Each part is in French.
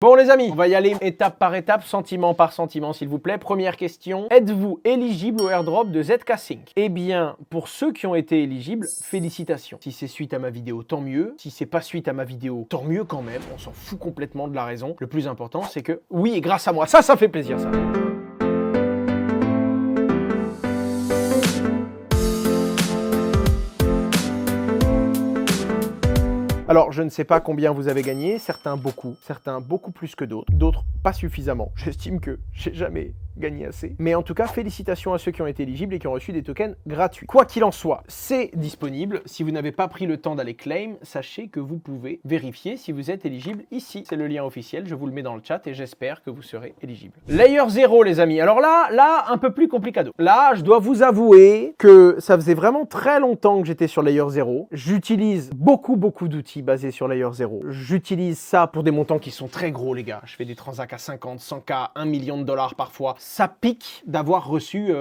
Bon les amis, on va y aller étape par étape, sentiment par sentiment s'il vous plaît. Première question, êtes-vous éligible au airdrop de ZK Sync? Eh bien, pour ceux qui ont été éligibles, félicitations. Si c'est suite à ma vidéo, tant mieux. Si c'est pas suite à ma vidéo, tant mieux quand même. On s'en fout complètement de la raison. Le plus important, c'est que oui, et grâce à moi. Ça fait plaisir ça. Alors, je ne sais pas combien vous avez gagné, certains beaucoup plus que d'autres pas suffisamment. J'estime que j'ai jamais gagné assez. Mais en tout cas, félicitations à ceux qui ont été éligibles et qui ont reçu des tokens gratuits. Quoi qu'il en soit, c'est disponible. Si vous n'avez pas pris le temps d'aller claim, sachez que vous pouvez vérifier si vous êtes éligible ici. C'est le lien officiel, je vous le mets dans le chat et j'espère que vous serez éligible. Layer 0 les amis. Alors là, un peu plus complicado. Là, je dois vous avouer que ça faisait vraiment très longtemps que j'étais sur Layer 0. J'utilise beaucoup d'outils basés sur Layer 0. J'utilise ça pour des montants qui sont très gros les gars. Je fais des transactions à 50, 100K, 1 million de dollars parfois. Ça pique d'avoir reçu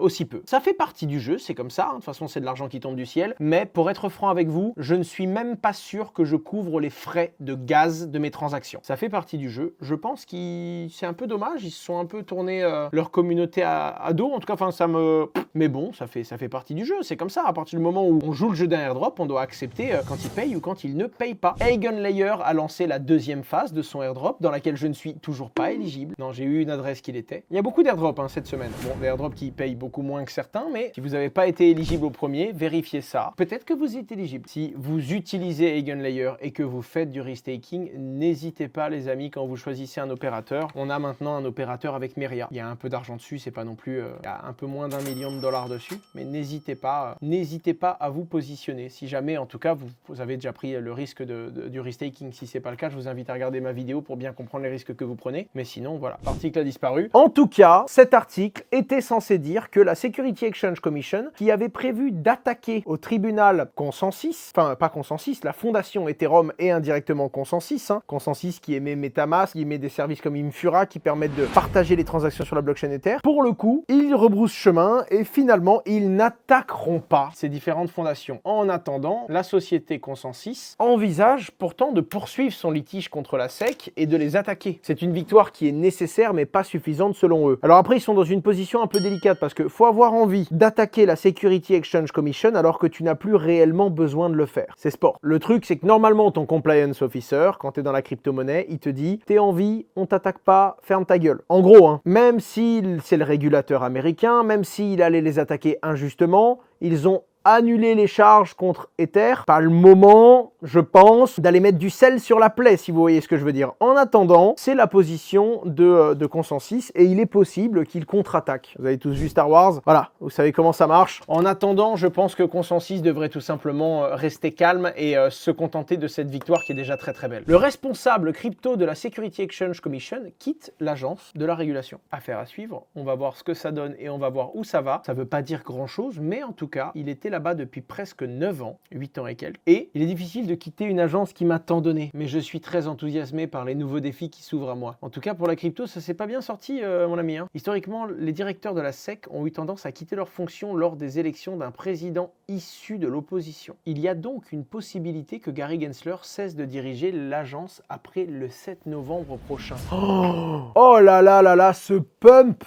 aussi peu. Ça fait partie du jeu, c'est comme ça. De toute façon, c'est de l'argent qui tombe du ciel. Mais pour être franc avec vous, je ne suis même pas sûr que je couvre les frais de gaz de mes transactions. Ça fait partie du jeu. Je pense que c'est un peu dommage. Ils se sont un peu tournés leur communauté à dos. En tout cas, enfin, ça me... Mais bon, ça fait partie du jeu. C'est comme ça. À partir du moment où on joue le jeu d'un airdrop, on doit accepter quand il paye ou quand il ne paye pas. Eigenlayer a lancé la deuxième phase de son airdrop dans laquelle je ne suis toujours pas éligible. Non, j'ai eu une adresse qu'il était. Il y a beaucoup d'airdrops cette semaine. Bon, des airdrops qui payent beaucoup moins que certains, mais si vous n'avez pas été éligible au premier, vérifiez ça. Peut-être que vous êtes éligible. Si vous utilisez Eigenlayer et que vous faites du restaking, n'hésitez pas les amis quand vous choisissez un opérateur. On a maintenant un opérateur avec Meria. Il y a un peu d'argent dessus, c'est pas non plus... il y a un peu moins d'1 million de dollars dessus, mais n'hésitez pas à vous positionner. Si jamais, en tout cas, vous avez déjà pris le risque du restaking. Si c'est pas le cas, je vous invite à regarder ma vidéo pour bien comprendre les risques que vous prenez. Mais sinon, voilà, l'article a disparu. En tout cas, cet article était censé dire que la Security Exchange Commission, qui avait prévu d'attaquer au tribunal Consensus, enfin pas Consensus, la fondation Ethereum et indirectement Consensus, Consensus qui émet MetaMask, qui émet des services comme Infura qui permettent de partager les transactions sur la blockchain Ether. Pour le coup, ils rebroussent chemin et finalement, ils n'attaqueront pas ces différentes fondations. En attendant, la société Consensus envisage pourtant de poursuivre son litige contre la SEC et de les attaquer. C'est une victoire qui est nécessaire mais pas suffisante selon eux. Alors après, ils sont dans une position un peu délicate parce qu'il faut avoir envie d'attaquer la Security Exchange Commission alors que tu n'as plus réellement besoin de le faire. C'est sport. Le truc, c'est que normalement, ton compliance officer, quand tu es dans la crypto-monnaie, il te dit « T'es en vie, on t'attaque pas, ferme ta gueule ». En gros, même si c'est le régulateur américain, même s'il allait les attaquer injustement, ils ont annuler les charges contre Ether, pas le moment, je pense, d'aller mettre du sel sur la plaie, si vous voyez ce que je veux dire. En attendant, c'est la position de Consensus et il est possible qu'il contre-attaque. Vous avez tous vu Star Wars, voilà, vous savez comment ça marche. En attendant, je pense que Consensus devrait tout simplement rester calme et se contenter de cette victoire qui est déjà très belle. Le responsable crypto de la Security Exchange Commission quitte l'agence de la régulation. Affaire à suivre, on va voir ce que ça donne et on va voir où ça va. Ça veut pas dire grand-chose, mais en tout cas, il était là-bas depuis presque 9 ans, 8 ans et quelques. Et il est difficile de quitter une agence qui m'a tant donné. Mais je suis très enthousiasmé par les nouveaux défis qui s'ouvrent à moi. En tout cas, pour la crypto, ça s'est pas bien sorti, mon ami. Historiquement, les directeurs de la SEC ont eu tendance à quitter leurs fonctions lors des élections d'un président issu de l'opposition. Il y a donc une possibilité que Gary Gensler cesse de diriger l'agence après le 7 novembre prochain. Oh là là là là, ce pump,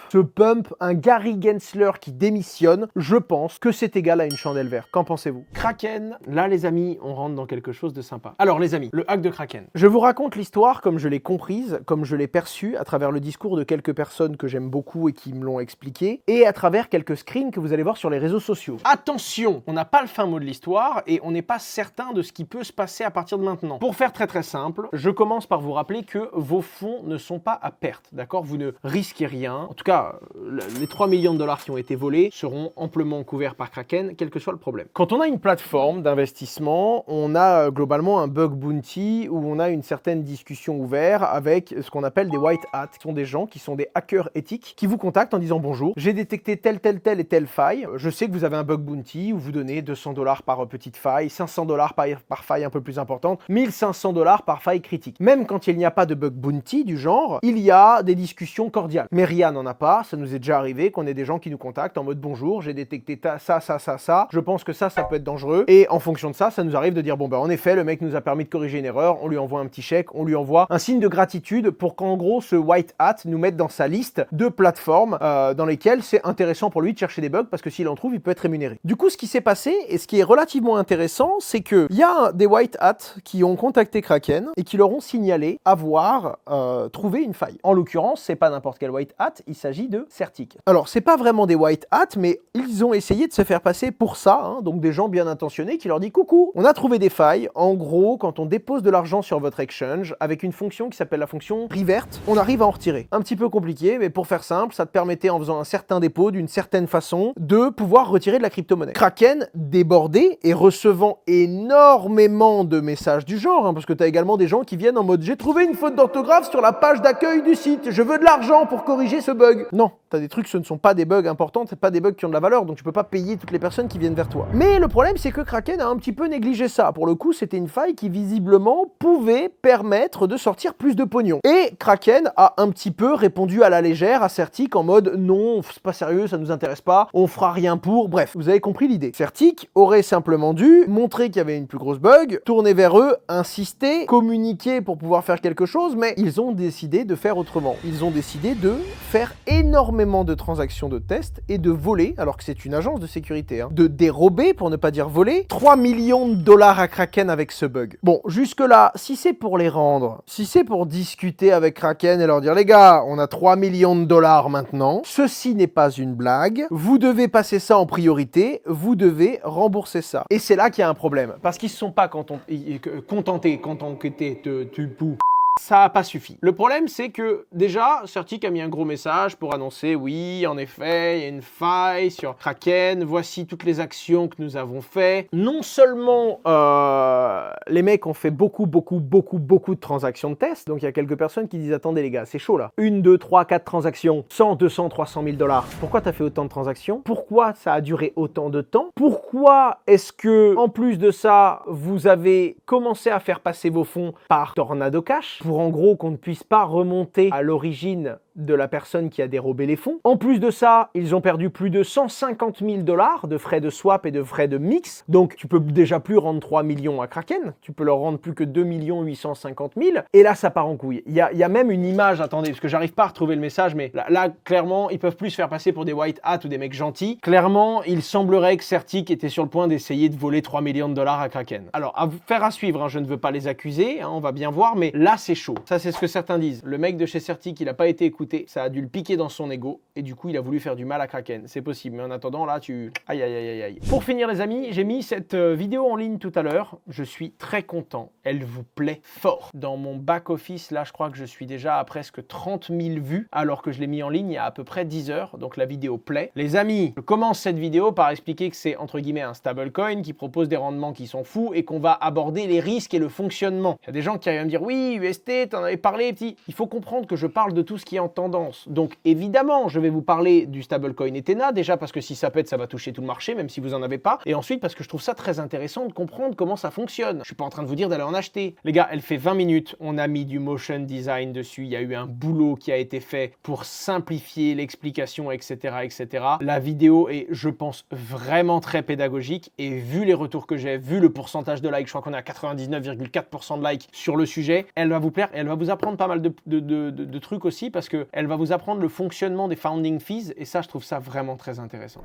un Gary Gensler qui démissionne, je pense que c'est égal à une chandelle verte. Qu'en pensez-vous? Kraken, là les amis, on rentre dans quelque chose de sympa. Alors les amis, le hack de Kraken. Je vous raconte l'histoire comme je l'ai comprise, comme je l'ai perçue, à travers le discours de quelques personnes que j'aime beaucoup et qui me l'ont expliqué, et à travers quelques screens que vous allez voir sur les réseaux sociaux. Attention, on n'a pas le fin mot de l'histoire et on n'est pas certain de ce qui peut se passer à partir de maintenant. Pour faire très simple, je commence par vous rappeler que vos fonds ne sont pas à perte, d'accord? Vous ne risquez rien. En tout cas, les 3 millions de dollars qui ont été volés seront amplement couverts par Kraken, quel que soit le problème. Quand on a une plateforme d'investissement, on a globalement un bug bounty où on a une certaine discussion ouverte avec ce qu'on appelle des white hats. Ce sont des gens qui sont des hackers éthiques qui vous contactent en disant bonjour, j'ai détecté telle et telle faille, je sais que vous avez un bug bounty ou vous donner 200 $ par petite faille, 500 $ par faille un peu plus importante, 1500 $ par faille critique. Même quand il n'y a pas de bug bounty du genre, il y a des discussions cordiales. Mais RIA n'en a pas, ça nous est déjà arrivé qu'on ait des gens qui nous contactent en mode bonjour, j'ai détecté ça, je pense que ça peut être dangereux, et en fonction de ça, ça nous arrive de dire bon bah en effet, le mec nous a permis de corriger une erreur, on lui envoie un petit chèque, on lui envoie un signe de gratitude pour qu'en gros ce white hat nous mette dans sa liste de plateformes dans lesquelles c'est intéressant pour lui de chercher des bugs parce que s'il en trouve, il peut être rémunéré. Du coup, ce qui s'est passé et ce qui est relativement intéressant, c'est que il y a des white hats qui ont contacté Kraken et qui leur ont signalé avoir trouvé une faille. En l'occurrence, c'est pas n'importe quel white hat, il s'agit de Certic. Alors, c'est pas vraiment des white hats, mais ils ont essayé de se faire passer pour ça, hein, donc des gens bien intentionnés qui leur disent coucou, on a trouvé des failles. En gros, quand on dépose de l'argent sur votre exchange avec une fonction qui s'appelle la fonction revert, on arrive à en retirer. Un petit peu compliqué, mais pour faire simple, ça te permettait en faisant un certain dépôt d'une certaine façon de pouvoir retirer de la crypto-monnaie. Kraken, débordé et recevant énormément de messages du genre, hein, parce que tu as également des gens qui viennent en mode j'ai trouvé une faute d'orthographe sur la page d'accueil du site, je veux de l'argent pour corriger ce bug. Non, tu as des trucs, ce ne sont pas des bugs importants, c'est pas des bugs qui ont de la valeur, donc tu peux pas payer toutes les personnes qui viennent vers toi. Mais le problème, c'est que Kraken a un petit peu négligé ça. Pour le coup, c'était une faille qui visiblement pouvait permettre de sortir plus de pognon. Et Kraken a un petit peu répondu à la légère à Certic en mode non, c'est pas sérieux, ça nous intéresse pas, on fera rien pour. Bref, vous avez compris l'idée. Certic aurait simplement dû montrer qu'il y avait une plus grosse bug, tourner vers eux, insister, communiquer pour pouvoir faire quelque chose, mais ils ont décidé de faire autrement. Ils ont décidé de faire énormément de transactions de test et de voler, alors que c'est une agence de sécurité, hein, de dérober, pour ne pas dire voler, 3 millions de dollars à Kraken avec ce bug. Bon, jusque-là, si c'est pour les rendre, si c'est pour discuter avec Kraken et leur dire les gars, on a 3 millions de dollars maintenant, ceci n'est pas une blague, vous devez passer ça en priorité, vous devez rembourser ça. Et c'est là qu'il y a un problème, parce qu'ils ne se sont pas contentés tu pou. Ça n'a pas suffi. Le problème, c'est que déjà, Certic a mis un gros message pour annoncer oui, en effet, il y a une faille sur Kraken, voici toutes les actions que nous avons fait. Non seulement les mecs ont fait beaucoup de transactions de test, donc il y a quelques personnes qui disent attendez les gars, c'est chaud là. 1, 2, 3, 4 transactions, 100, 200, 300 000 $. Pourquoi t'as fait autant de transactions? Pourquoi ça a duré autant de temps? Pourquoi est-ce que, en plus de ça, vous avez commencé à faire passer vos fonds par Tornado Cash? Pour en gros qu'on ne puisse pas remonter à l'origine de la personne qui a dérobé les fonds. En plus de ça, ils ont perdu plus de 150 000 $ de frais de swap et de frais de mix. Donc, tu peux déjà plus rendre 3 millions à Kraken. Tu peux leur rendre plus que 2 850 000. Et là, ça part en couille. Il y a même une image, attendez, parce que j'arrive pas à retrouver le message, mais là, clairement, ils peuvent plus se faire passer pour des white hats ou des mecs gentils. Clairement, il semblerait que Certic était sur le point d'essayer de voler 3 millions de $ à Kraken. Alors, à suivre, hein, je ne veux pas les accuser, hein, on va bien voir, mais là, c'est chaud. Ça, c'est ce que certains disent. Le mec de chez Certic, il n'a pas été écouté. Ça a dû le piquer dans son ego et du coup il a voulu faire du mal à Kraken. C'est possible, mais en attendant là aïe aïe aïe aïe. Pour finir les amis, j'ai mis cette vidéo en ligne tout à l'heure. Je suis très content. Elle vous plaît fort. Dans mon back office là, je crois que je suis déjà à presque 30 000 vues alors que je l'ai mis en ligne il y a à peu près 10 heures. Donc la vidéo plaît. Les amis, je commence cette vidéo par expliquer que c'est entre guillemets un stablecoin qui propose des rendements qui sont fous et qu'on va aborder les risques et le fonctionnement. Il y a des gens qui arrivent à me dire oui, UST, t'en avais parlé petit. Il faut comprendre que je parle de tout ce qui est en tendance. Donc évidemment, je vais vous parler du stablecoin Ethena, déjà parce que si ça pète, ça va toucher tout le marché, même si vous en avez pas. Et ensuite parce que je trouve ça très intéressant de comprendre comment ça fonctionne. Je suis pas en train de vous dire d'aller en acheter. Les gars, elle fait 20 minutes, on a mis du motion design dessus, il y a eu un boulot qui a été fait pour simplifier l'explication, etc., etc. La vidéo est, je pense, vraiment très pédagogique et vu les retours que j'ai, vu le pourcentage de likes, je crois qu'on est à 99,4% de likes sur le sujet, elle va vous plaire et elle va vous apprendre pas mal de trucs aussi parce qu'elle va vous apprendre le fonctionnement des founding fees et ça, je trouve ça vraiment très intéressant.